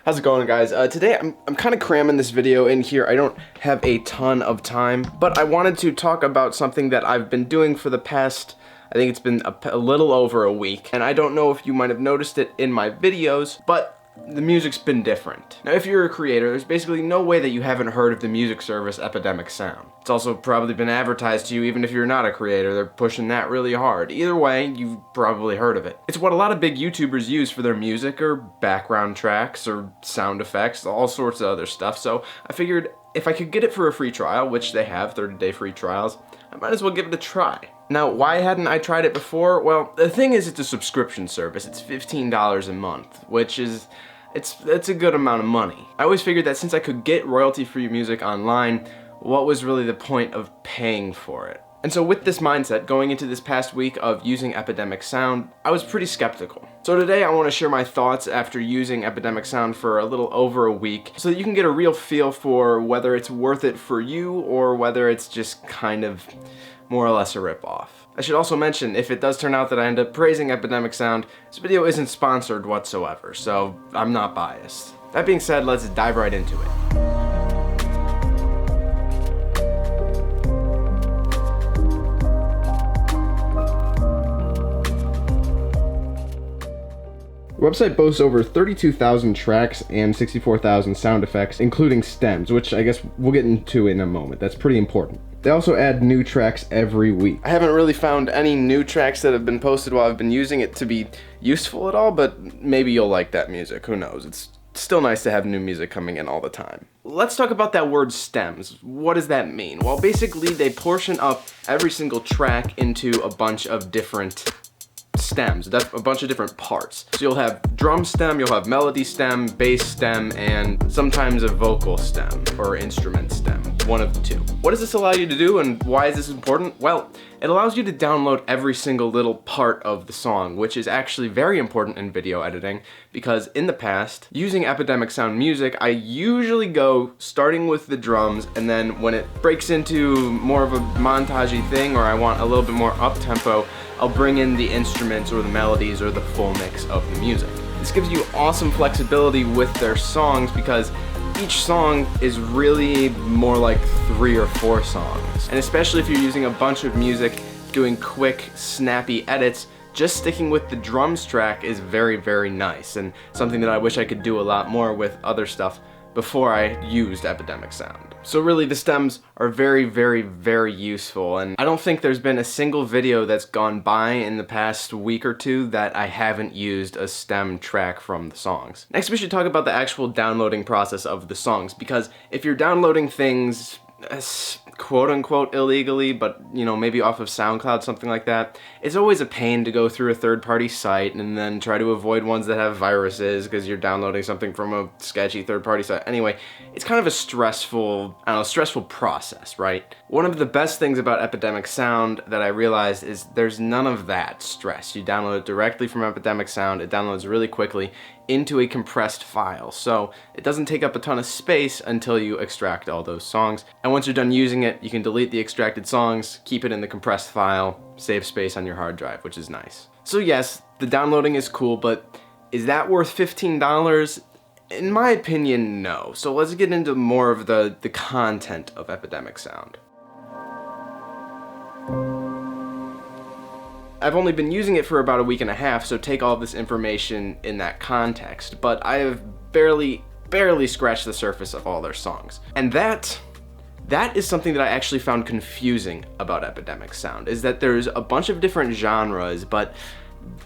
How's it going, guys? Today I'm kind of cramming this video in here. I don't have a ton of time, but I wanted to talk about something that I've been doing for the past, I think it's been a little over a week, and I don't know if you might have noticed it in my videos, but the music's been different. Now, if you're a creator, there's basically no way that you haven't heard of the music service Epidemic Sound. It's also probably been advertised to you even if you're not a creator. They're pushing that really hard. Either way, you've probably heard of it. It's what a lot of big YouTubers use for their music or background tracks or sound effects, all sorts of other stuff. So I figured if I could get it for a free trial, which they have 30-day free trials, I might as well give it a try. Now, why hadn't I tried it before? Well, the thing is, it's a subscription service. It's $15 a month, which is, it's a good amount of money. I always figured that since I could get royalty-free music online, what was really the point of paying for it? And so with this mindset, going into this past week of using Epidemic Sound, I was pretty skeptical. So today I want to share my thoughts after using Epidemic Sound for a little over a week, so that you can get a real feel for whether it's worth it for you or whether it's just kind of more or less a ripoff. I should also mention, if it does turn out that I end up praising Epidemic Sound, this video isn't sponsored whatsoever, so I'm not biased. That being said, let's dive right into it. The website boasts over 32,000 tracks and 64,000 sound effects, including stems, which I guess we'll get into in a moment. That's pretty important. They also add new tracks every week. I haven't really found any new tracks that have been posted while I've been using it to be useful at all, but maybe you'll like that music. Who knows? It's still nice to have new music coming in all the time. Let's talk about that word stems. What does that mean? Well, basically they portion up every single track into a bunch of different stems, that's a bunch of different parts. So you'll have drum stem, you'll have melody stem, bass stem, and sometimes a vocal stem or instrument stem, one of the two. What does this allow you to do, and why is this important? Well, it allows you to download every single little part of the song, which is actually very important in video editing, because in the past, using Epidemic Sound music, I usually go starting with the drums, and then when it breaks into more of a montagey thing, or I want a little bit more up-tempo, I'll bring in the instruments or the melodies or the full mix of the music. This gives you awesome flexibility with their songs because each song is really more like 3 or 4 songs. And especially if you're using a bunch of music, doing quick, snappy edits, just sticking with the drums track is very, very nice, and something that I wish I could do a lot more with other stuff before I used Epidemic Sound. So really the stems are very, very, very useful, and I don't think there's been a single video that's gone by in the past week or two that I haven't used a stem track from the songs. Next, we should talk about the actual downloading process of the songs, because if you're downloading things quote-unquote illegally, but you know, maybe off of SoundCloud, something like that, it's always a pain to go through a third-party site and then try to avoid ones that have viruses because you're downloading something from a sketchy third-party site. Anyway, it's kind of a stressful process, right? One of the best things about Epidemic Sound that I realized is there's none of that stress. You download it directly from Epidemic Sound, it downloads really quickly into a compressed file, so it doesn't take up a ton of space until you extract all those songs. And once you're done using it, you can delete the extracted songs, keep it in the compressed file, save space on your hard drive, which is nice. So yes, the downloading is cool, but is that worth $15? In my opinion, no. So let's get into more of the content of Epidemic Sound. I've only been using it for about a week and a half, so take all of this information in that context, but I have barely scratched the surface of all their songs. And that is something that I actually found confusing about Epidemic Sound, is that there's a bunch of different genres, but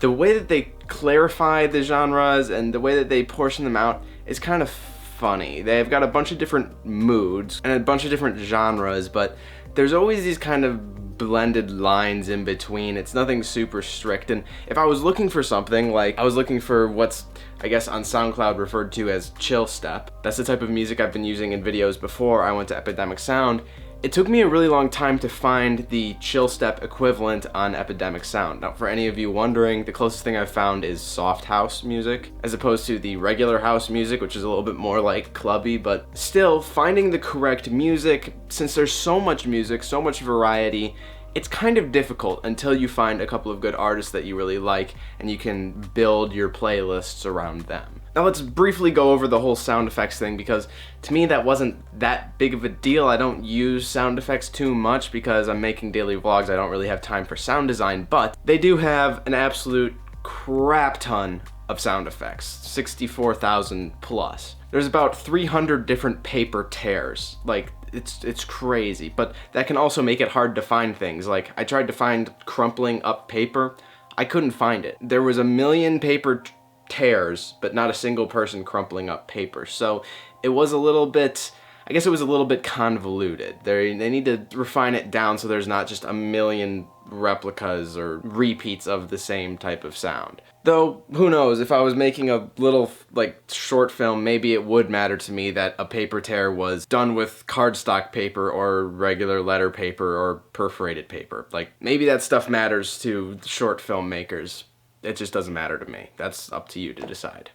the way that they clarify the genres and the way that they portion them out is kind of funny. They've got a bunch of different moods and a bunch of different genres, but there's always these kind of blended lines in between. It's nothing super strict, and if I was looking for something, like I was looking for what's, I guess, on SoundCloud referred to as chill step, that's the type of music I've been using in videos before I went to Epidemic Sound, it took me a really long time to find the chill step equivalent on Epidemic Sound. Now, for any of you wondering, the closest thing I've found is soft house music, as opposed to the regular house music, which is a little bit more like clubby, but still, finding the correct music, since there's so much music, so much variety, it's kind of difficult until you find a couple of good artists that you really like and you can build your playlists around them. Now let's briefly go over the whole sound effects thing, because to me that wasn't that big of a deal. I don't use sound effects too much because I'm making daily vlogs. I don't really have time for sound design, but they do have an absolute crap ton of sound effects, 64,000 plus. There's about 300 different paper tears. Like, it's crazy, but that can also make it hard to find things. Like, I tried to find crumpling up paper. I couldn't find it. There was a million paper tears, but not a single person crumpling up paper. So it was a little bit, I guess it was a little bit convoluted. They need to refine it down so there's not just a million replicas or repeats of the same type of sound. Though, who knows, if I was making a little, like, short film, maybe it would matter to me that a paper tear was done with cardstock paper or regular letter paper or perforated paper. Like, maybe that stuff matters to short filmmakers. It just doesn't matter to me. That's up to you to decide.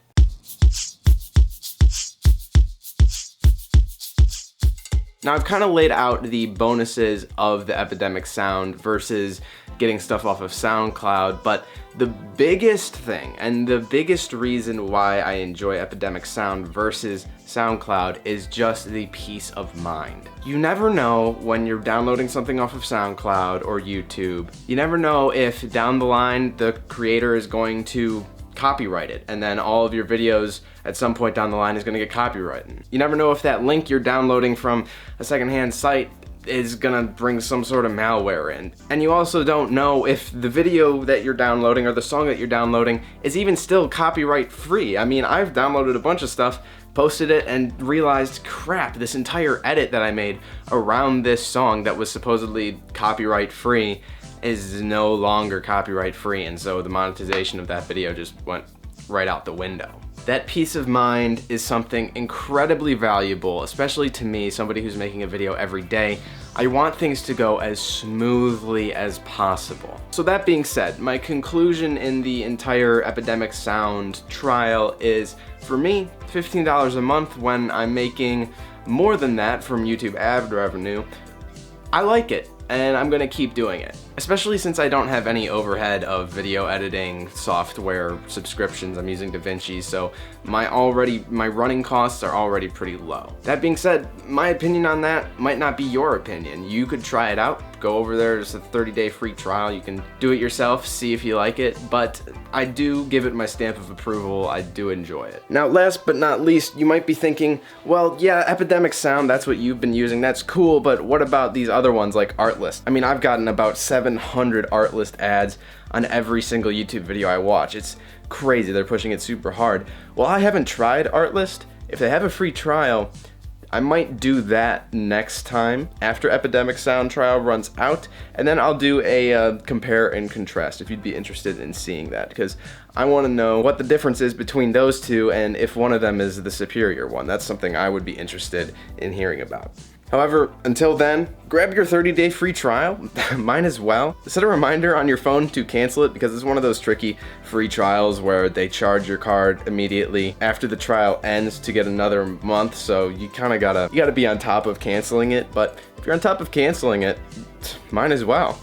Now, I've kind of laid out the bonuses of the Epidemic sound versus getting stuff off of SoundCloud, but the biggest thing and the biggest reason why I enjoy Epidemic sound versus SoundCloud is just the peace of mind. You never know when you're downloading something off of SoundCloud or YouTube. You never know if down the line the creator is going to copyright it, and then all of your videos at some point down the line is going to get copyrighted. You never know if that link you're downloading from a secondhand site is gonna bring some sort of malware in. And you also don't know if the video that you're downloading or the song that you're downloading is even still copyright free. I mean, I've downloaded a bunch of stuff, posted it, and realized, crap, this entire edit that I made around this song that was supposedly copyright free is no longer copyright free, and so the monetization of that video just went right out the window. That peace of mind is something incredibly valuable, especially to me, somebody who's making a video every day. I want things to go as smoothly as possible. So that being said, my conclusion in the entire Epidemic sound trial is, for me, $15 a month when I'm making more than that from YouTube ad revenue. I like it, and I'm gonna keep doing it. Especially since I don't have any overhead of video editing software subscriptions. I'm using DaVinci, so my running costs are already pretty low. That being said, my opinion on that might not be your opinion. You could try it out. Go over there, it's a 30-day free trial. You can do it yourself, see if you like it, but I do give it my stamp of approval. I do enjoy it. Now, last but not least, you might be thinking, well, yeah, Epidemic sound, that's what you've been using, that's cool, but what about these other ones like Artlist? I mean, I've gotten about 700 Artlist ads on every single YouTube video I watch. It's crazy, they're pushing it super hard. Well, I haven't tried Artlist. If they have a free trial, I might do that next time after Epidemic sound trial runs out, and then I'll do a compare and contrast if you'd be interested in seeing that, because I want to know what the difference is between those two and if one of them is the superior one. That's something I would be interested in hearing about. However, until then, grab your 30-day free trial, mine as well. Set a reminder on your phone to cancel it, because it's one of those tricky free trials where they charge your card immediately after the trial ends to get another month, so you gotta be on top of canceling it. But if you're on top of canceling it, mine as well.